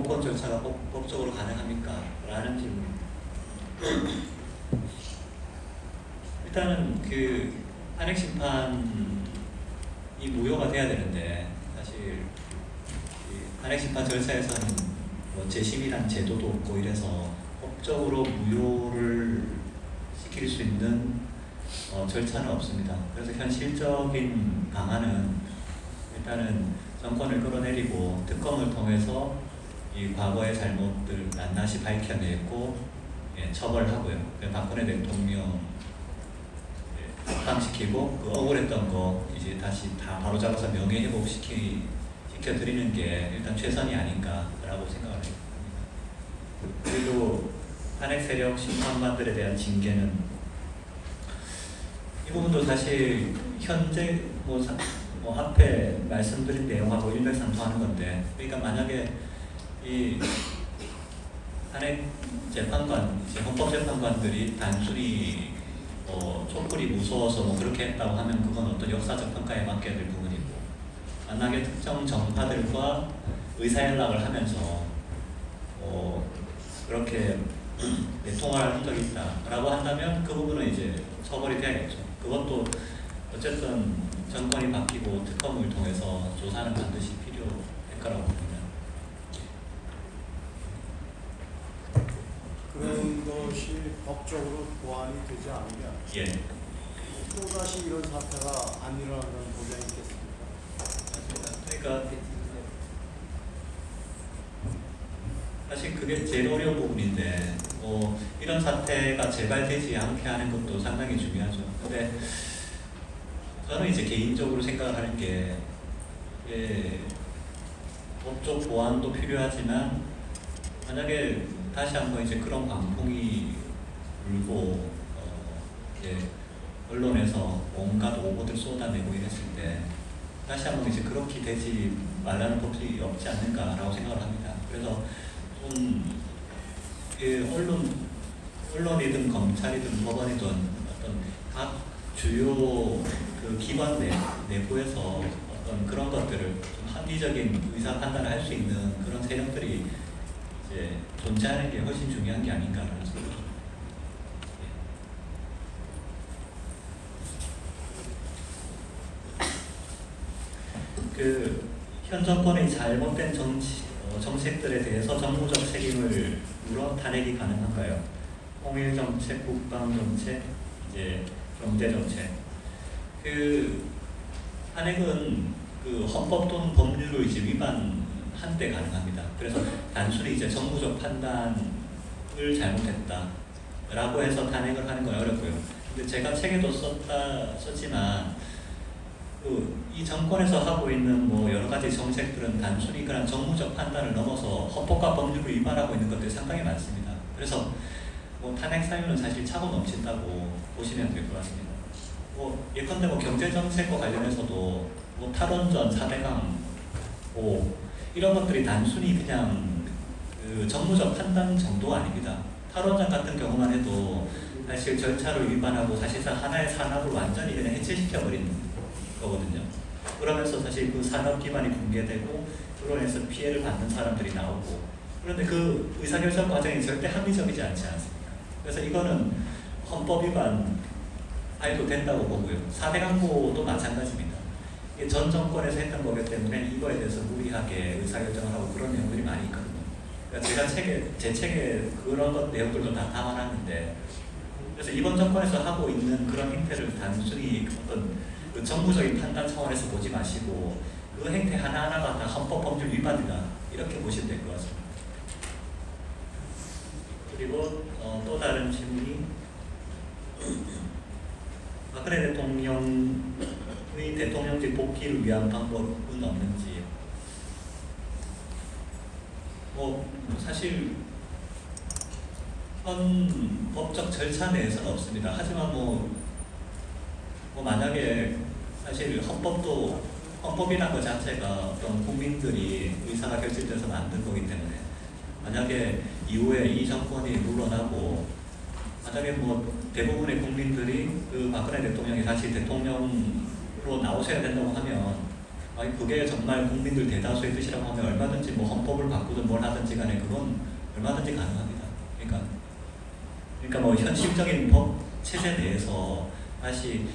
대법원 절차가 법적으로 가능합니까? 라는 질문입니다. 일단은 그 탄핵 심판이 무효가 돼야 되는데, 사실 탄핵 심판 절차에서는 뭐 재심이란 제도도 없고 이래서 법적으로 무효를 시킬 수 있는 절차는 없습니다. 그래서 현실적인 방안은 일단은 정권을 끌어내리고 특검을 통해서 이 과거의 잘못들 낱낱이 밝혀내고 처벌하고요. 박근혜 대통령 석방시키고 그 억울했던 거 이제 다시 다 바로잡아서 명예회복 시켜드리는 게 일단 최선이 아닌가라고 생각을 합니다. 그리고 탄핵 세력 심판관들에 대한 징계는 이 부분도 사실 현재 앞에 말씀드린 내용하고 일맥상통하는 건데, 그러니까 만약에 이 탄핵 재판관, 이제 헌법재판관들이 단순히 촛불이 무서워서 그렇게 했다고 하면 그건 어떤 역사적 평가에 맡겨야 될 부분이고, 만약에 특정 정파들과 의사연락을 하면서 그렇게 통화를 한 적이 있다라고 한다면 그 부분은 이제 처벌이 돼야겠죠. 그것도 어쨌든 정권이 바뀌고 특검을 통해서 조사는 반드시 필요할 거라고 봅니다. 그런 것이 법적으로 보완이 되지 않으면 또다시 이런 사태가 안 일어나는 보장이 있겠습니까? 그러니까 사실 그게 제일 어려운 부분인데 이런 사태가 재발되지 않게 하는 것도 상당히 중요하죠. 근데 저는 이제 개인적으로 생각을 하는 게 법적 보완도 필요하지만 만약에 다시 한번 이제 그런 광풍이 불고 언론에서 온갖 오보들 쏟아내고 이랬을 때 다시 한번 이제 그렇게 되지 말라는 법이 없지 않는가라고 생각을 합니다. 그래서 좀 언론이든 검찰이든 법원이든 어떤 각 주요 그 기관 내부에서 어떤 그런 것들을 좀 합리적인 의사 판단을 할 수 있는 그런 세력들이 이제 존재하는 게 훨씬 중요한 게 아닌가라는 생각이 듭니다. 현 정권의 잘못된 정책들에 대해서 정부적 책임을 물어 탄핵이 가능한가요? 통일 정책, 국방 정책, 이제 경제 정책. 탄핵은 헌법 또는 법률을 이제 위반한 때 가능합니다. 그래서 단순히 이제 정부적 판단을 잘못했다라고 해서 탄핵을 하는 건 어렵고요. 근데 제가 책에도 썼지만 이 정권에서 하고 있는 여러 가지 정책들은 단순히 그런 정무적 판단을 넘어서 헌법과 법률을 위반하고 있는 것들이 상당히 많습니다. 그래서 탄핵 사유는 사실 차고 넘친다고 보시면 될 것 같습니다. 예컨대 경제 정책과 관련해서도 탈원전, 4대강 이런 것들이 단순히 그냥 정무적 판단 정도가 아닙니다. 탈원전 같은 경우만 해도 사실 절차를 위반하고 사실상 하나의 산업을 완전히 그냥 해체시켜버린 거거든요. 그러면서 사실 그 산업 기반이 붕괴되고 그로 인해서 피해를 받는 사람들이 나오고, 그런데 그 의사결정 과정이 절대 합리적이지 않지 않습니까? 그래서 이거는 헌법 위반 해도 된다고 보고요. 4대 강보도 마찬가지입니다. 이게 전 정권에서 했던 거기 때문에 이거에 대해서 무리하게 의사결정을 하고 그런 내용들이 많이 있거든요. 그러니까 제 책에 그런 내용들도 다 담아놨는데, 그래서 이번 정권에서 하고 있는 그런 행태를 단순히 어떤 정부적인 판단 차원에서 보지 마시고 그 행태 하나하나가 다 헌법 법률 위반이다 이렇게 보시면 될 것 같습니다. 그리고 또 다른 질문이 박근혜 대통령의 대통령직 복귀를 위한 방법은 없는지. 사실 현 법적 절차 내에서는 없습니다. 하지만 만약에 사실 헌법이라는 것 자체가 어떤 국민들이 의사가 결집돼서 만든 거기 때문에 만약에 이후에 이 정권이 물러나고 만약에 대부분의 국민들이 박근혜 대통령이 다시 대통령으로 나오셔야 된다고 하면 아니 그게 정말 국민들 대다수의 뜻이라고 하면 얼마든지 뭐 헌법을 바꾸든 뭘 하든지 간에 그건 얼마든지 가능합니다. 그러니까 뭐 현실적인 법 체제 내에서 다시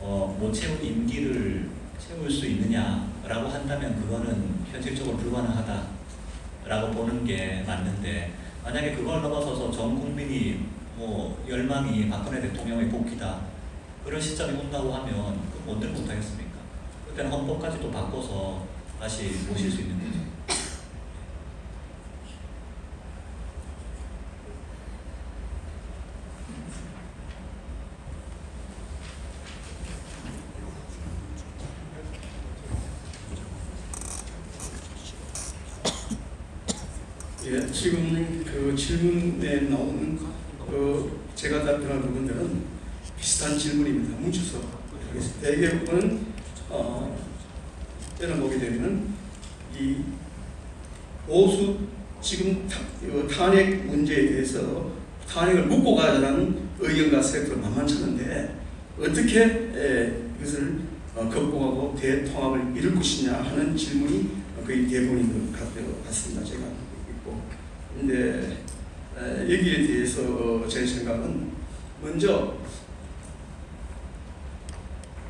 못 채운 임기를 채울 수 있느냐라고 한다면 그거는 현실적으로 불가능하다라고 보는 게 맞는데, 만약에 그걸 넘어서서 전 국민이 뭐 열망이 박근혜 대통령의 복귀다 그런 시점이 온다고 하면 뭔들 못하겠습니까? 그때는 헌법까지도 바꿔서 다시 모실 수 있는 거죠. 예, 지금 그 질문에 나오는 제가 답변할 부분들은 비슷한 질문입니다. 뭉쳐서 대개는 때를 보게 되면 이 보수 지금 탄핵 문제에 대해서 탄핵을 묻고 가자는 의견과 세력들은 만만찮은데 어떻게 이것을 극복하고 대통합을 이룰 것이냐 하는 질문이 거의 대부분인 것 같습니다. 제가 있고, 근데 여기에 대해서 제 생각은 먼저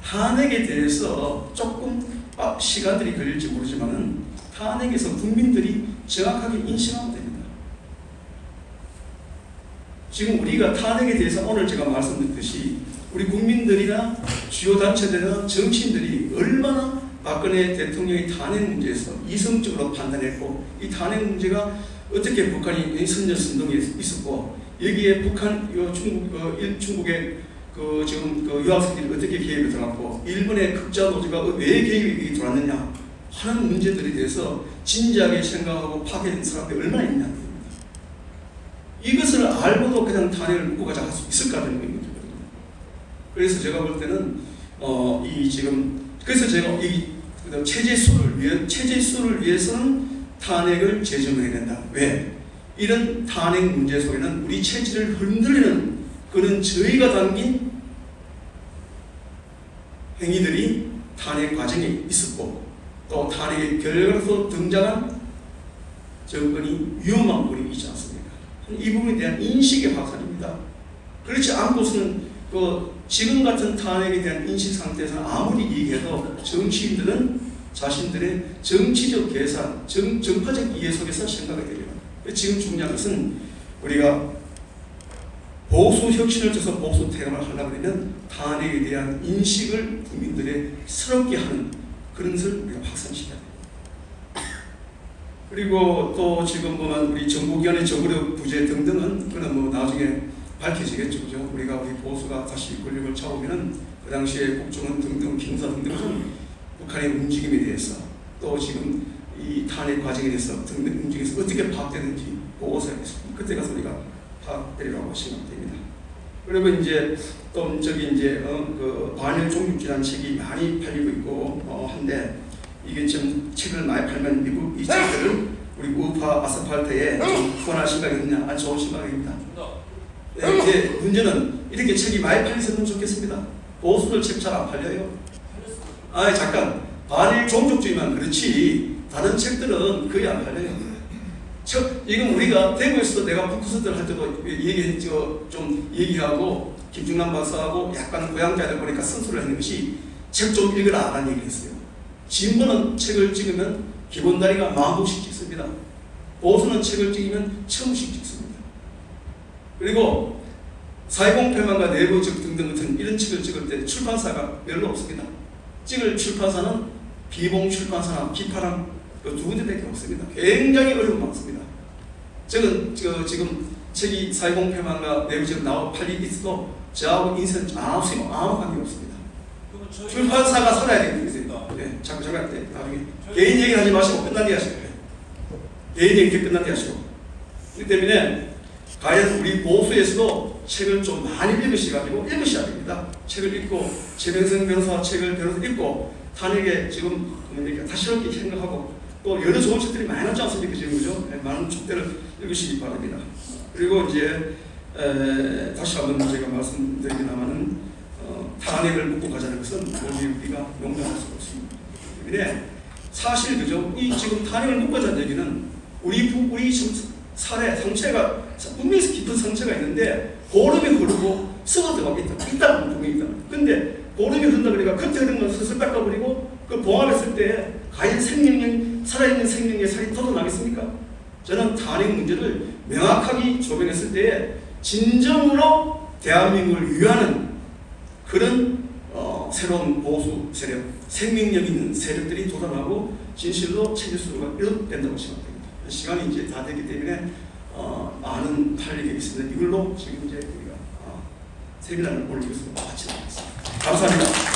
탄핵에 대해서 조금 시간들이 걸릴지 모르지만은 탄핵에서 국민들이 정확하게 인식하면 됩니다. 지금 우리가 탄핵에 대해서 오늘 제가 말씀드렸듯이 우리 국민들이나 주요 단체들이나 정치인들이 얼마나 박근혜 대통령의 탄핵 문제에서 이성적으로 판단했고, 이 탄핵 문제가 어떻게 북한이 선전선동에 있었고, 여기에 북한 중국의 지금 유학생들이 어떻게 개입이 들어갔고, 일본의 극자 노조가 왜 개입이 들어왔느냐 하는 문제들에 대해서 진지하게 생각하고 파괴된 사람들이 얼마나 있냐. 이것을 알고도 그냥 탄핵을 묻고 가자 할 수 있을까 하는 거거든요. 그래서 제가 볼 때는 그래서 제가 이 체제수를 위해서는 탄핵을 제정해야 된다. 왜? 이런 탄핵 문제 속에는 우리 체질을 흔들리는 그런 저희가 담긴 행위들이 탄핵 과정에 있었고, 또 탄핵의 결과로서 등장한 정권이 위험한 부분이 있지 않습니까? 이 부분에 대한 인식의 확산입니다. 그렇지 않고서는 지금 같은 탄핵에 대한 인식 상태에서 아무리 얘기해도 정치인들은 자신들의 정치적 계산, 정파적 이해 속에서 생각이 됩니다. 지금 중요한 것은 우리가 보수 혁신을 쳐서 보수 퇴감을 하려고 하면 탄핵에 대한 인식을 국민들의 새롭게 하는 그런 것을 우리가 확산시켜야 됩니다. 그리고 또 지금 보면 우리 정부기관의 적으로 부재 등등은 그는 뭐 나중에 밝혀지겠죠. 그죠? 우리 보수가 다시 권력을 잡으면은 그 당시에 국정원 등등 경사 등등은 북한의 움직임에 대해서, 또 지금 이 탄핵 과정에 대해서 등등 움직임에서 어떻게 파악되는지 보고서 하겠습니다. 그때 가서 우리가 파악되리라고 생각됩니다. 그리고 이제 또 그 반일 종북지라는 책이 많이 팔리고 있고 한데, 이게 지금 책을 많이 팔면 미국 이 책들을 우리 우파 아스팔트에 좀 후원할 생각이 있느냐? 아주 좋은 생각입니다. 이제 문제는 이렇게 책이 많이 팔렸으면 좋겠습니다. 보수들 책 잘 안 팔려요. 잠깐, 반일 종족주의만 그렇지 다른 책들은 거의 안 팔려요. 지금 우리가 대구에서도 내가 북크스들 할 때도 좀 얘기하고 김중남 박사하고 약간 고향자들 보니까 쓴소리를 하는 것이 책 좀 읽으라 라는 얘기를 했어요. 진보는 책을 찍으면 기본 다리가 10,000부씩 찍습니다. 보수는 책을 찍으면 1,000부씩 찍습니다. 그리고 사회공평만과 내부적 등등 같은 이런 책을 찍을 때 출판사가 별로 없습니다. 찍을 출판사는 비봉 출판사나 비파랑 그 두 군데밖에 없습니다. 굉장히 어려운 많습니다. 지금 책이 사회공평만과 내부적 팔리 있어도 저하고 인생 아무 관계 없습니다. 출판사가 살아야 되는 거죠. 네, 잠깐 나중에 개인 얘기 하지 마시고 끝난 뒤 하시고, 개인 얘기 끝난 뒤 하시고. 그렇기 때문에 과연 우리 보수에서도 책을 좀 많이 읽으셔야 됩니다. 책을 읽고 최병성 변호사 책을 읽고 탄핵에 지금 다시럽게 생각하고, 또 여러 좋은 책들이 많이 나왔지 않습니까? 지금 그죠? 많은 책들을 읽으시기 바랍니다. 그리고 이제 다시 한번 제가 말씀드리기나마는 탄핵을 묻고 가자는 것은 우리가 용납할 수 없습니다. 때문에 사실 그죠? 이 지금 탄핵을 묶어자는 얘기는 우리 지금 살에 상처가 분명히 깊은 상처가 있는데 보름이 흐르고 썩어 들어가고 있다고 분명히 있다. 근데 보름이 흐른다 그러니까 겉에 흐른 건 슬슬 닦아버리고 그 봉합했을 때 과연 살아있는 생명의 살이 돋아나겠습니까? 저는 탄핵 문제를 명확하게 조명했을 때에 진정으로 대한민국을 위하는 그런 새로운 보수 세력, 생명력 있는 세력들이 돋아나고 진실로 챙길 수가 된다고 생각됩니다. 시간이 이제 다 되기 때문에 많은 할 얘기가 있습니다. 이걸로 지금 이제 우리가 세미나를 올리겠습니다. 마치도록 하겠습니다. 감사합니다.